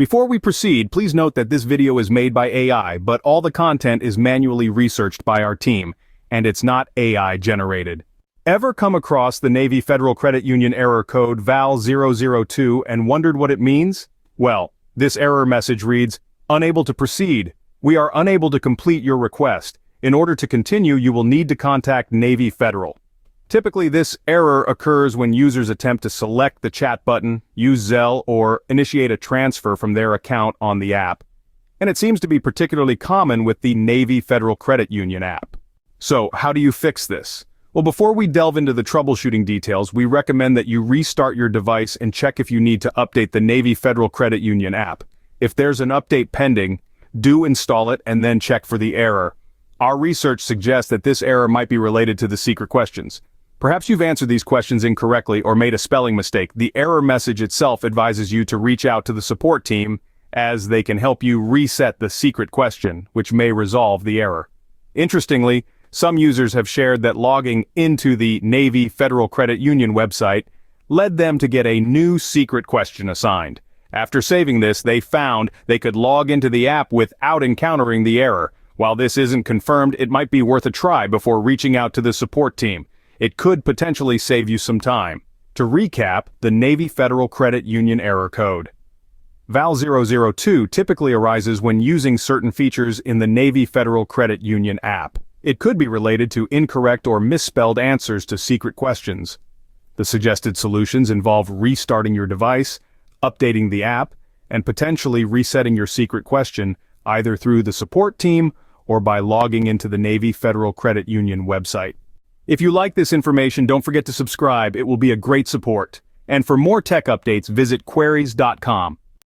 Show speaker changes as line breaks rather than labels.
Before we proceed, please note that this video is made by AI, but all the content is manually researched by our team, and it's not AI generated. Ever come across the Navy Federal Credit Union error code VAL002 and wondered what it means? Well, this error message reads, "Unable to proceed. We are unable to complete your request. In order to continue, you will need to contact Navy Federal." Typically, this error occurs when users attempt to select the chat button, use Zelle, or initiate a transfer from their account on the app. And it seems to be particularly common with the Navy Federal Credit Union app. So, how do you fix this? Well, before we delve into the troubleshooting details, we recommend that you restart your device and check if you need to update the Navy Federal Credit Union app. If there's an update pending, do install it and then check for the error. Our research suggests that this error might be related to the secret questions. Perhaps you've answered these questions incorrectly or made a spelling mistake. The error message itself advises you to reach out to the support team, as they can help you reset the secret question, which may resolve the error. Interestingly, some users have shared that logging into the Navy Federal Credit Union website led them to get a new secret question assigned. After saving this, they found they could log into the app without encountering the error. While this isn't confirmed, it might be worth a try before reaching out to the support team. It could potentially save you some time. To recap, the Navy Federal Credit Union error code. VAL002 typically arises when using certain features in the Navy Federal Credit Union app. It could be related to incorrect or misspelled answers to secret questions. The suggested solutions involve restarting your device, updating the app, and potentially resetting your secret question, either through the support team or by logging into the Navy Federal Credit Union website. If you like this information, don't forget to subscribe. It will be a great support. And for more tech updates, visit queries.com.